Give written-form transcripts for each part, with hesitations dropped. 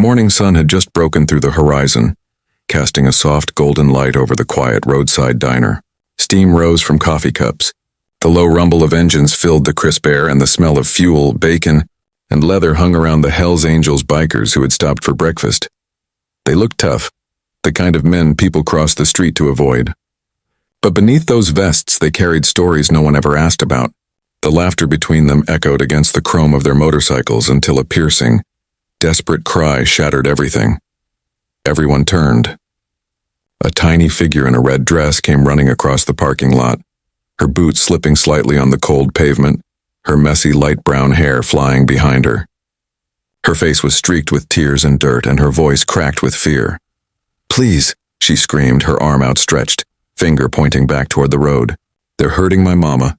morning sun had just broken through the horizon, casting a soft golden light over the quiet roadside diner. Steam rose from coffee cups. The low rumble of engines filled the crisp air, and the smell of fuel, bacon, and leather hung around the Hells Angels bikers who had stopped for breakfast. They looked tough, the kind of men people crossed the street to avoid. But beneath those vests they carried stories no one ever asked about. The laughter between them echoed against the chrome of their motorcycles until a piercing, desperate cry shattered everything. Everyone turned. A tiny figure in a red dress came running across the parking lot, her boots slipping slightly on the cold pavement, her messy light brown hair flying behind her. Her face was streaked with tears and dirt, and her voice cracked with fear. "Please," she screamed, her arm outstretched, finger pointing back toward the road. "They're hurting my mama.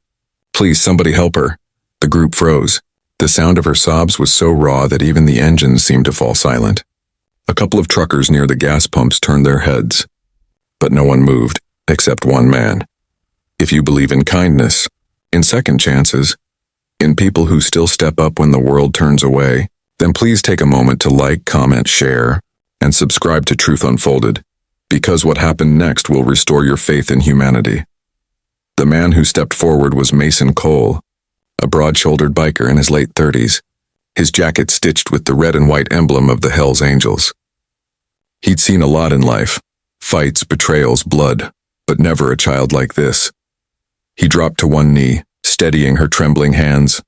Please, somebody help her." The group froze. The sound of her sobs was so raw that even the engines seemed to fall silent. A couple of truckers near the gas pumps turned their heads, but no one moved, except one man. If you believe in kindness, in second chances, in people who still step up when the world turns away, then please take a moment to like, comment, share, and subscribe to Truth Unfolded, because what happened next will restore your faith in humanity. The man who stepped forward was Mason Cole, a broad-shouldered biker in his late 30s, his jacket stitched with the red and white emblem of the Hells Angels. He'd seen a lot in life, fights, betrayals, blood, but never a child like this. He dropped to one knee, steadying her trembling hands.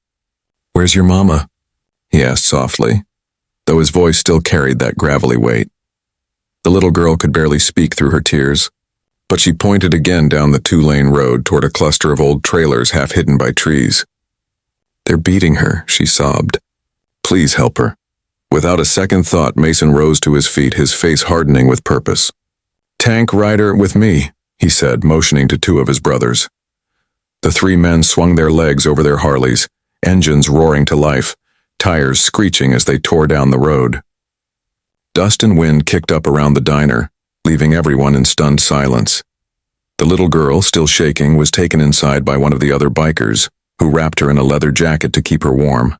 "Where's your mama?" he asked softly, though his voice still carried that gravelly weight. The little girl could barely speak through her tears, but she pointed again down the two-lane road toward a cluster of old trailers half hidden by trees. "They're beating her," she sobbed. "Please help her." Without a second thought, Mason rose to his feet, his face hardening with purpose. "Tank rider with me," he said, motioning to two of his brothers. The three men swung their legs over their Harleys, engines roaring to life, tires screeching as they tore down the road. Dust and wind kicked up around the diner, leaving everyone in stunned silence. The little girl, still shaking, was taken inside by one of the other bikers, who wrapped her in a leather jacket to keep her warm.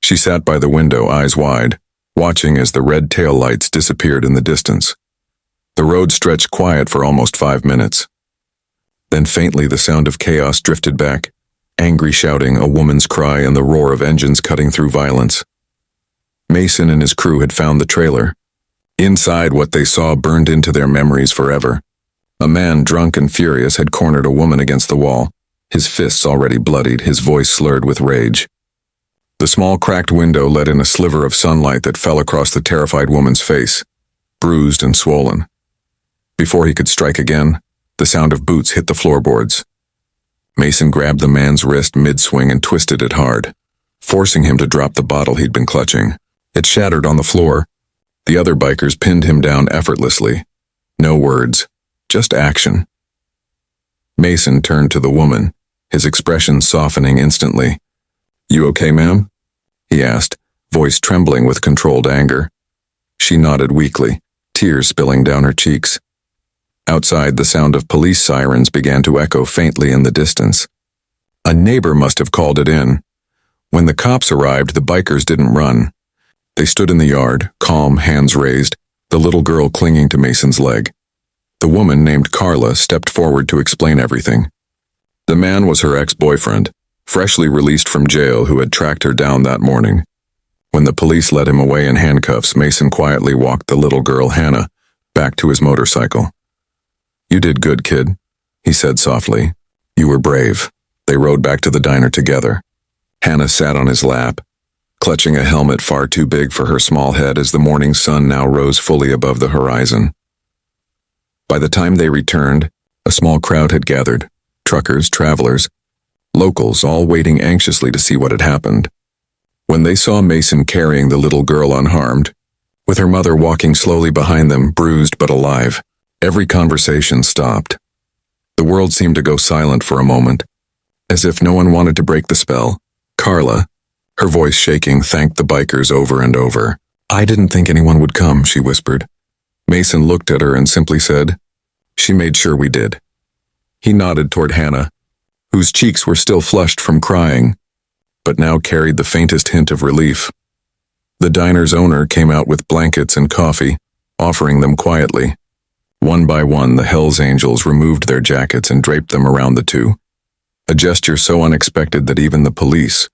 She sat by the window, eyes wide, watching as the red taillights disappeared in the distance. The road stretched quiet for almost 5 minutes. Then faintly the sound of chaos drifted back, angry shouting, a woman's cry, and the roar of engines cutting through violence. Mason and his crew had found the trailer. Inside, what they saw burned into their memories forever. A man, drunk and furious, had cornered a woman against the wall, his fists already bloodied, his voice slurred with rage. The small cracked window let in a sliver of sunlight that fell across the terrified woman's face, bruised and swollen. Before he could strike again, the sound of boots hit the floorboards. Mason grabbed the man's wrist mid-swing and twisted it hard, forcing him to drop the bottle he'd been clutching. It shattered on the floor. The other bikers pinned him down effortlessly. No words, just action. Mason turned to the woman, his expression softening instantly. "You okay, ma'am?" he asked, voice trembling with controlled anger. She nodded weakly, tears spilling down her cheeks. Outside, the sound of police sirens began to echo faintly in the distance. A neighbor must have called it in. When the cops arrived, the bikers didn't run. They stood in the yard, calm, hands raised, the little girl clinging to Mason's leg. The woman, named Carla, stepped forward to explain everything. The man was her ex-boyfriend, freshly released from jail, who had tracked her down that morning. When the police led him away in handcuffs, Mason quietly walked the little girl, Hannah, back to his motorcycle. "You did good, kid," he said softly. "You were brave." They rode back to the diner together. Hannah sat on his lap, clutching a helmet far too big for her small head as the morning sun now rose fully above the horizon. By the time they returned, a small crowd had gathered, truckers, travelers, locals, all waiting anxiously to see what had happened. When they saw Mason carrying the little girl unharmed, with her mother walking slowly behind them, bruised but alive, every conversation stopped. The world seemed to go silent for a moment, as if no one wanted to break the spell. Carla, her voice shaking, thanked the bikers over and over. "I didn't think anyone would come," she whispered. Mason looked at her and simply said, "She made sure we did." He nodded toward Hannah, whose cheeks were still flushed from crying, but now carried the faintest hint of relief. The diner's owner came out with blankets and coffee, offering them quietly. One by one, the Hells Angels removed their jackets and draped them around the two, a gesture so unexpected that even the police,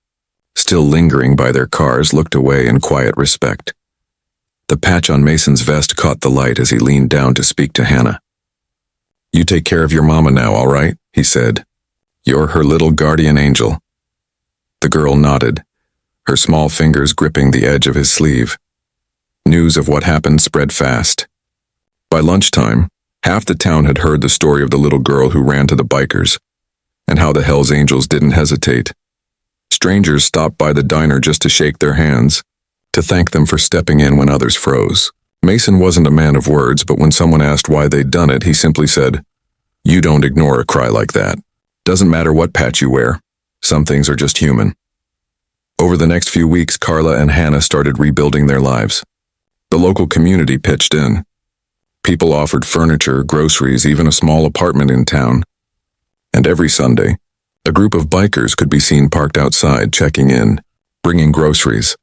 still lingering by their cars, looked away in quiet respect. The patch on Mason's vest caught the light as he leaned down to speak to Hannah. "You take care of your mama now, all right?" he said. "You're her little guardian angel." The girl nodded, her small fingers gripping the edge of his sleeve. News of what happened spread fast. By lunchtime, half the town had heard the story of the little girl who ran to the bikers, and how the Hells Angels didn't hesitate. Strangers stopped by the diner just to shake their hands, to thank them for stepping in when others froze. Mason wasn't a man of words, but when someone asked why they'd done it, he simply said, "You don't ignore a cry like that. Doesn't matter what patch you wear. Some things are just human." Over the next few weeks, Carla and Hannah started rebuilding their lives. The local community pitched in. People offered furniture, groceries, even a small apartment in town. And every Sunday, a group of bikers could be seen parked outside, checking in, bringing groceries,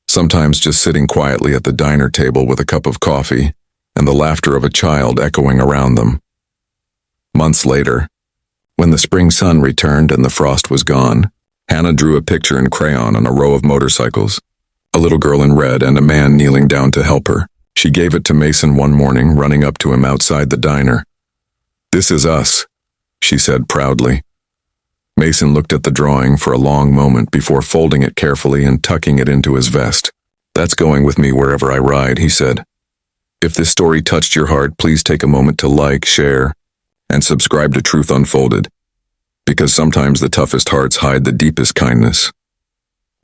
sometimes just sitting quietly at the diner table with a cup of coffee and the laughter of a child echoing around them. Months later, when the spring sun returned and the frost was gone, Hannah drew a picture in crayon on a row of motorcycles, a little girl in red and a man kneeling down to help her. She gave it to Mason one morning, running up to him outside the diner. "This is us," she said proudly. Mason looked at the drawing for a long moment before folding it carefully and tucking it into his vest. "That's going with me wherever I ride," he said. If this story touched your heart, please take a moment to like, share, and subscribe to Truth Unfolded, because sometimes the toughest hearts hide the deepest kindness.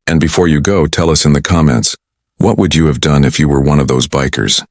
And before you go, tell us in the comments, what would you have done if you were one of those bikers?